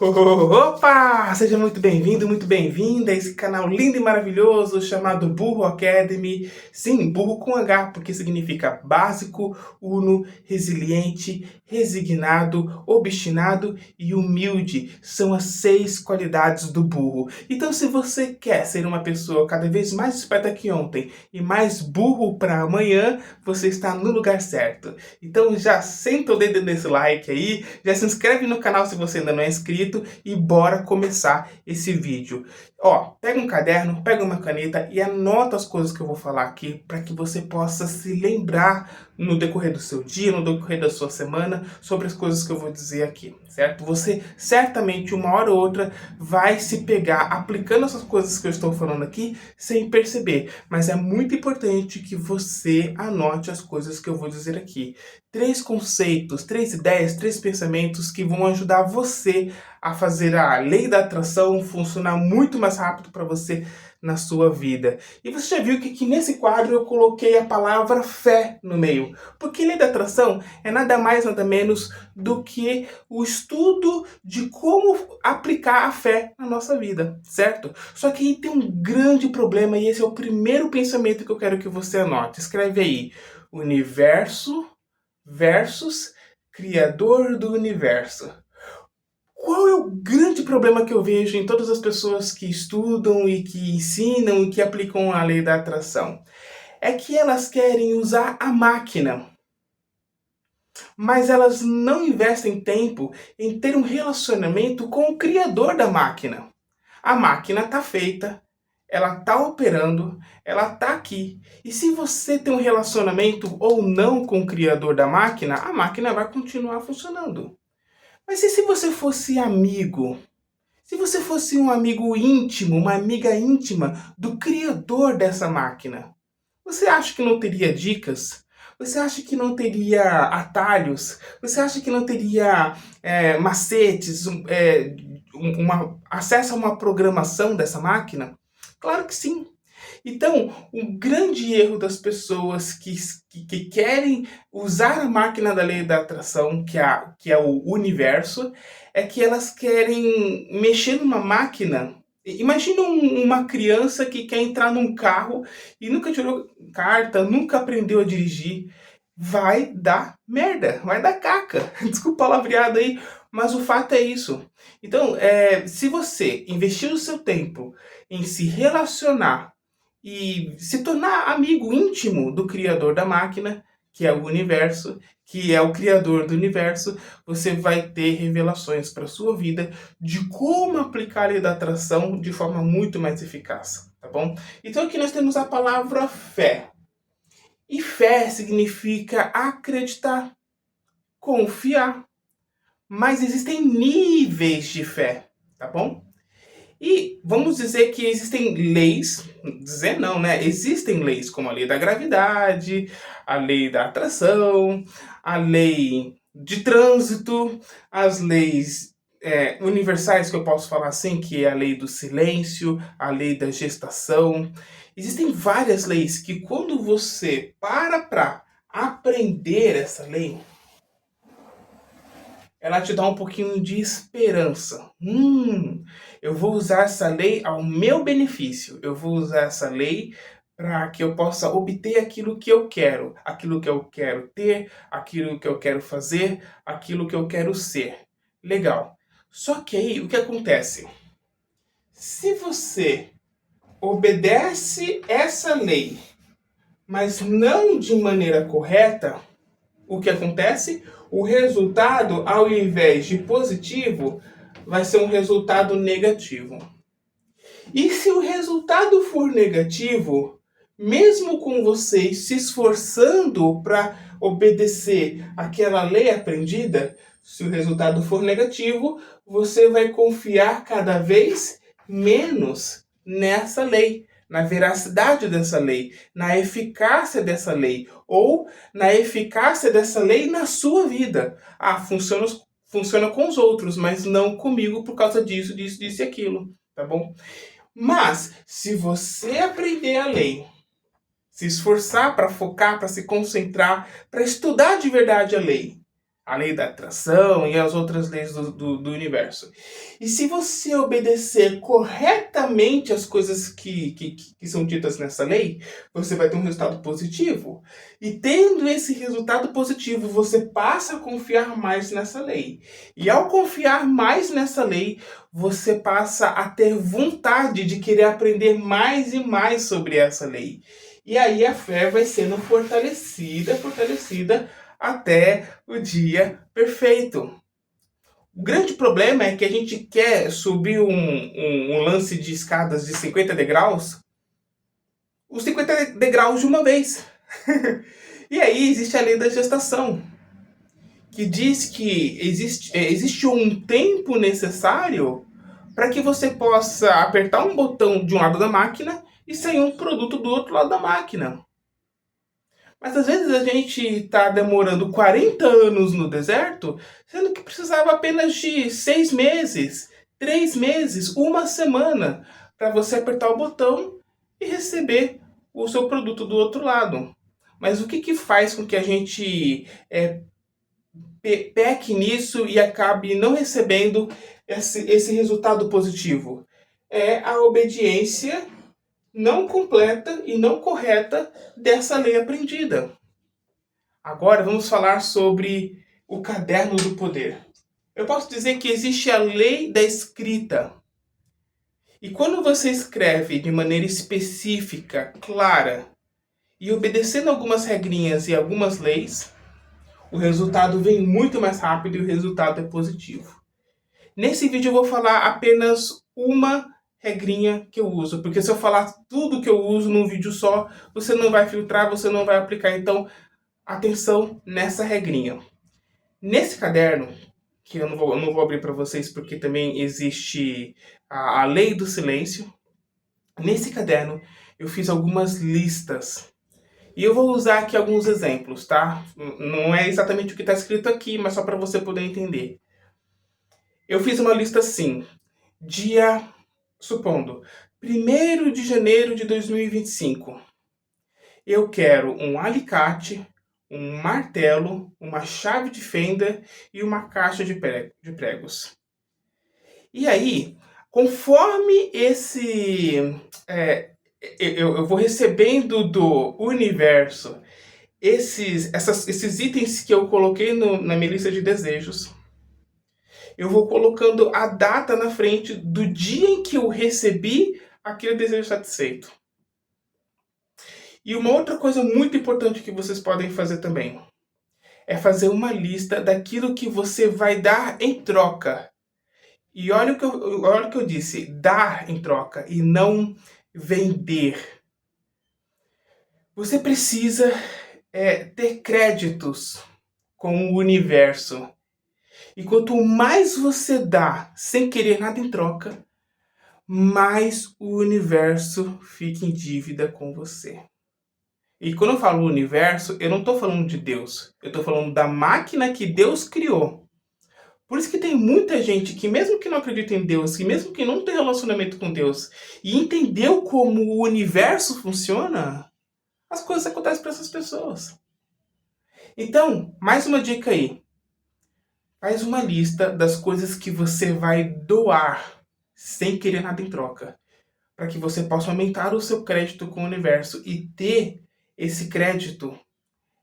Opa! Seja muito bem-vindo, muito bem-vinda a esse canal lindo e maravilhoso chamado Burro Academy. Sim, burro com H, porque significa básico, uno, resiliente, resignado, obstinado e humilde. São as 6 qualidades do burro. Então, se você quer ser uma pessoa cada vez mais esperta que ontem e mais burro para amanhã, você está no lugar certo. Então, já senta o dedo nesse like aí, já se inscreve no canal se você ainda não é inscrito e bora começar esse vídeo. Ó, pega um caderno, pega uma caneta e anota as coisas que eu vou falar aqui para que você possa se lembrar no decorrer do seu dia, no decorrer da sua semana, sobre as coisas que eu vou dizer aqui, certo? Você certamente uma hora ou outra vai se pegar aplicando essas coisas que eu estou falando aqui sem perceber, mas é muito importante que você anote as coisas que eu vou dizer aqui. 3 conceitos, 3 ideias, 3 pensamentos que vão ajudar você a fazer a lei da atração funcionar muito mais rápido para você na sua vida. E você já viu que aqui nesse quadro eu coloquei a palavra fé no meio. Porque lei da atração é nada mais, nada menos do que o estudo de como aplicar a fé na nossa vida, certo? Só que aí tem um grande problema e esse é o primeiro pensamento que eu quero que você anote. Escreve aí: universo versus Criador do Universo. Qual é o grande problema que eu vejo em todas as pessoas que estudam e que ensinam e que aplicam a lei da atração? É que elas querem usar a máquina, mas elas não investem tempo em ter um relacionamento com o criador da máquina. A máquina está feita, ela está operando, ela está aqui. E se você tem um relacionamento ou não com o criador da máquina, a máquina vai continuar funcionando. Mas e se você fosse amigo? Se você fosse um amigo íntimo, uma amiga íntima do criador dessa máquina, você acha que não teria dicas? Você acha que não teria atalhos? Você acha que não teria macetes, acesso a uma programação dessa máquina? Claro que sim. Então, um grande erro das pessoas que querem usar a máquina da lei da atração, que é o universo, é que elas querem mexer numa máquina. Imagina uma criança que quer entrar num carro e nunca tirou carta, nunca aprendeu a dirigir. Vai dar merda, vai dar caca. Desculpa o palavreado aí, mas o fato é isso. Então, se você investir o seu tempo em se relacionar e se tornar amigo íntimo do criador da máquina, que é o universo, que é o criador do universo, você vai ter revelações para sua vida de como aplicar a lei da atração de forma muito mais eficaz, tá bom? Então aqui nós temos a palavra fé. E fé significa acreditar, confiar. Mas existem níveis de fé, tá bom? E vamos dizer que existem leis, dizer não, né? Existem leis como a lei da gravidade, a lei da atração, a lei de trânsito, as leis universais que eu posso falar assim, que é a lei do silêncio, a lei da gestação. Existem várias leis que quando você para aprender essa lei, ela te dá um pouquinho de esperança. Eu vou usar essa lei ao meu benefício. Eu vou usar essa lei para que eu possa obter aquilo que eu quero ter, aquilo que eu quero fazer, aquilo que eu quero ser. Legal. Só que aí o que acontece? Se você obedece essa lei, mas não de maneira correta, o que acontece? O resultado, ao invés de positivo, vai ser um resultado negativo. E se o resultado for negativo, mesmo com vocês se esforçando para obedecer aquela lei aprendida, se o resultado for negativo, você vai confiar cada vez menos nessa lei, na veracidade dessa lei, na eficácia dessa lei, ou na eficácia dessa lei na sua vida. Ah, funciona com os outros, mas não comigo por causa disso, disso e aquilo, tá bom? Mas, se você aprender a lei, se esforçar para focar, para se concentrar, para estudar de verdade a lei, a lei da atração e as outras leis do universo. E se você obedecer corretamente as coisas que são ditas nessa lei, você vai ter um resultado positivo. E tendo esse resultado positivo, você passa a confiar mais nessa lei. E ao confiar mais nessa lei, você passa a ter vontade de querer aprender mais e mais sobre essa lei. E aí a fé vai sendo fortalecida até o dia perfeito. O grande problema é que a gente quer subir um lance de escadas de 50 degraus, os 50 degraus de uma vez. E aí existe a lei da gestação, que diz que existe um tempo necessário para que você possa apertar um botão de um lado da máquina e sair um produto do outro lado da máquina. Mas às vezes a gente está demorando 40 anos no deserto, sendo que precisava apenas de 6 meses, 3 meses, uma semana, para você apertar o botão e receber o seu produto do outro lado. Mas o que faz com que a gente peque nisso e acabe não recebendo esse resultado positivo? É a obediência não completa e não correta dessa lei aprendida. Agora vamos falar sobre o caderno do poder. Eu posso dizer que existe a lei da escrita. E quando você escreve de maneira específica, clara, e obedecendo algumas regrinhas e algumas leis, o resultado vem muito mais rápido e o resultado é positivo. Nesse vídeo eu vou falar apenas uma regrinha que eu uso, porque se eu falar tudo que eu uso num vídeo só, você não vai filtrar, você não vai aplicar. Então, atenção nessa regrinha. Nesse caderno, que eu não vou abrir para vocês porque também existe a lei do silêncio, nesse caderno eu fiz algumas listas. E eu vou usar aqui alguns exemplos, tá? Não é exatamente o que está escrito aqui, mas só para você poder entender. Eu fiz uma lista assim, supondo, 1º de janeiro de 2025. Eu quero um alicate, um martelo, uma chave de fenda e uma caixa de pregos. E aí, conforme eu vou recebendo do universo esses itens que eu coloquei na minha lista de desejos, eu vou colocando a data na frente do dia em que eu recebi aquele desejo satisfeito. E uma outra coisa muito importante que vocês podem fazer também é fazer uma lista daquilo que você vai dar em troca. E olha o que eu disse, dar em troca e não vender. Você precisa ter créditos com o universo. E quanto mais você dá sem querer nada em troca, mais o universo fica em dívida com você. E quando eu falo universo, eu não estou falando de Deus. Eu estou falando da máquina que Deus criou. Por isso que tem muita gente que, mesmo que não acredita em Deus, que mesmo que não tem relacionamento com Deus, e entendeu como o universo funciona, as coisas acontecem para essas pessoas. Então, mais uma dica aí. Faz uma lista das coisas que você vai doar sem querer nada em troca, para que você possa aumentar o seu crédito com o universo e ter esse crédito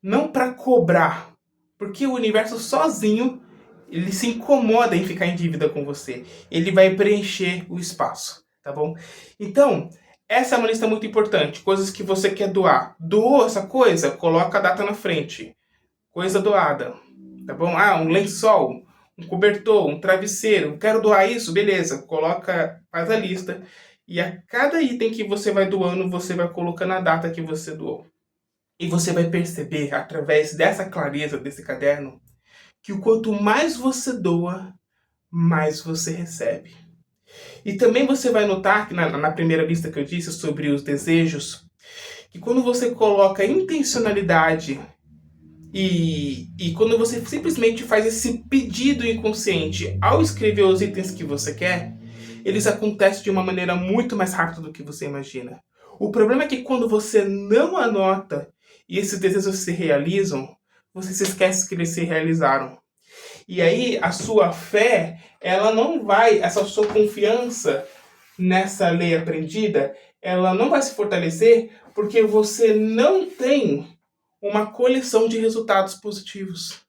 não para cobrar, porque o universo sozinho ele se incomoda em ficar em dívida com você. Ele vai preencher o espaço, tá bom? Então, essa é uma lista muito importante. Coisas que você quer doar. Doou essa coisa? Coloca a data na frente. Coisa doada, tá bom? Ah, um lençol, um cobertor, um travesseiro. Quero doar isso? Beleza. Faz a lista. E a cada item que você vai doando, você vai colocando a data que você doou. E você vai perceber, através dessa clareza desse caderno, que o quanto mais você doa, mais você recebe. E também você vai notar que na primeira lista que eu disse sobre os desejos, que quando você coloca intencionalidade e quando você simplesmente faz esse pedido inconsciente ao escrever os itens que você quer, eles acontecem de uma maneira muito mais rápida do que você imagina. O problema é que quando você não anota e esses desejos se realizam, você se esquece que eles se realizaram. E aí a sua fé, ela não vai, essa sua confiança nessa lei aprendida, ela não vai se fortalecer porque você não tem uma coleção de resultados positivos.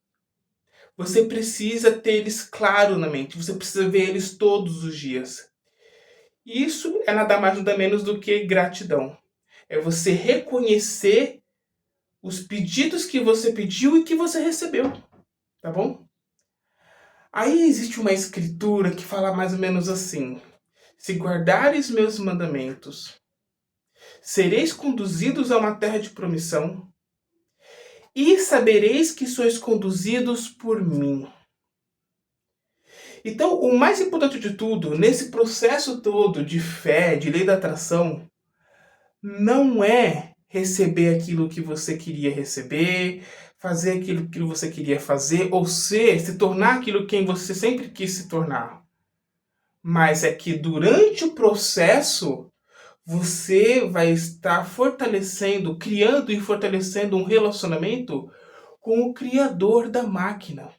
Você precisa ter eles claro na mente, você precisa ver eles todos os dias. Isso é nada mais nada menos do que gratidão. É você reconhecer os pedidos que você pediu e que você recebeu, tá bom? Aí existe uma escritura que fala mais ou menos assim: se guardares meus mandamentos, sereis conduzidos a uma terra de promissão, e sabereis que sois conduzidos por mim. Então, o mais importante de tudo, nesse processo todo de fé, de lei da atração, não é receber aquilo que você queria receber, fazer aquilo que você queria fazer, ou se tornar aquilo quem você sempre quis se tornar. Mas é que durante o processo, você vai estar fortalecendo, criando e fortalecendo um relacionamento com o criador da máquina.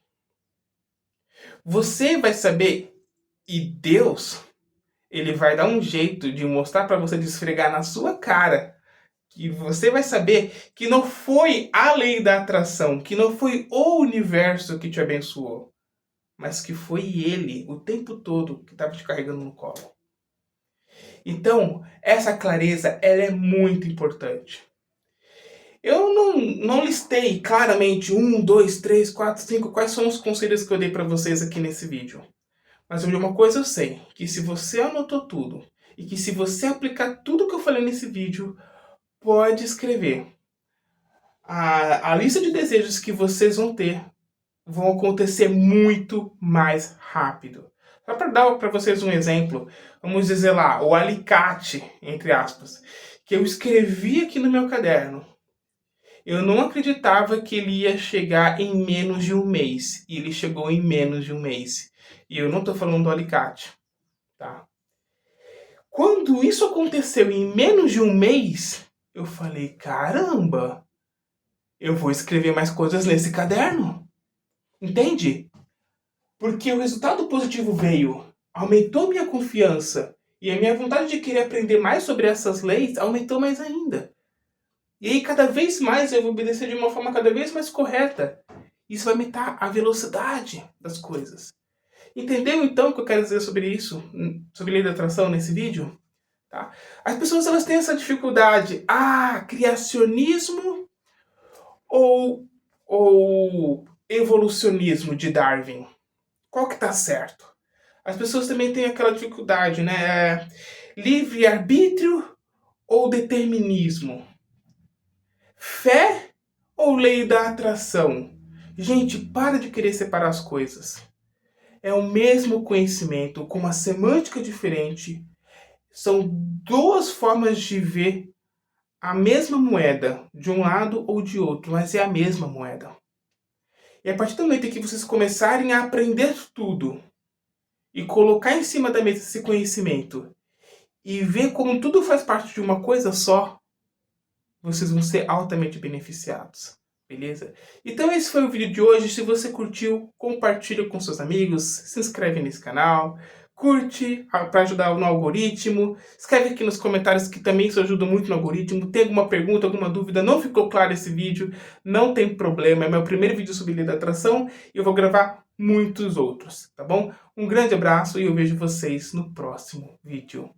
Você vai saber, e Deus, ele vai dar um jeito de mostrar para você, de esfregar na sua cara, que você vai saber que não foi a lei da atração, que não foi o universo que te abençoou, mas que foi ele, o tempo todo, que estava te carregando no colo. Então, essa clareza, ela é muito importante. Eu não listei claramente 1, 2, 3, 4, 5, quais são os conselhos que eu dei para vocês aqui nesse vídeo. Mas de uma coisa eu sei, que se você anotou tudo, e que se você aplicar tudo que eu falei nesse vídeo, pode escrever. A lista de desejos que vocês vão ter vão acontecer muito mais rápido. Só para dar para vocês um exemplo, vamos dizer lá, o alicate, entre aspas, que eu escrevi aqui no meu caderno. Eu não acreditava que ele ia chegar em menos de um mês. E ele chegou em menos de um mês. E eu não estou falando do alicate, tá? Quando isso aconteceu em menos de um mês, eu falei, caramba, eu vou escrever mais coisas nesse caderno. Entende? Porque o resultado positivo veio, aumentou minha confiança. E a minha vontade de querer aprender mais sobre essas leis aumentou mais ainda. E aí cada vez mais eu vou obedecer de uma forma cada vez mais correta. Isso vai aumentar a velocidade das coisas. Entendeu então o que eu quero dizer sobre isso? Sobre lei da atração nesse vídeo? Tá? As pessoas elas têm essa dificuldade. Criacionismo ou evolucionismo de Darwin? Qual que tá certo? As pessoas também têm aquela dificuldade, né? Livre-arbítrio ou determinismo? Fé ou lei da atração? Gente, para de querer separar as coisas. É o mesmo conhecimento, com uma semântica diferente. São duas formas de ver a mesma moeda, de um lado ou de outro, mas é a mesma moeda. E a partir do momento em que vocês começarem a aprender tudo e colocar em cima da mesa esse conhecimento e ver como tudo faz parte de uma coisa só, vocês vão ser altamente beneficiados, beleza? Então esse foi o vídeo de hoje. Se você curtiu, compartilha com seus amigos, se inscreve nesse canal, curte para ajudar no algoritmo, escreve aqui nos comentários que também isso ajuda muito no algoritmo. Tem alguma pergunta, alguma dúvida, não ficou claro esse vídeo, não tem problema, é meu primeiro vídeo sobre lei da atração e eu vou gravar muitos outros, tá bom? Um grande abraço e eu vejo vocês no próximo vídeo.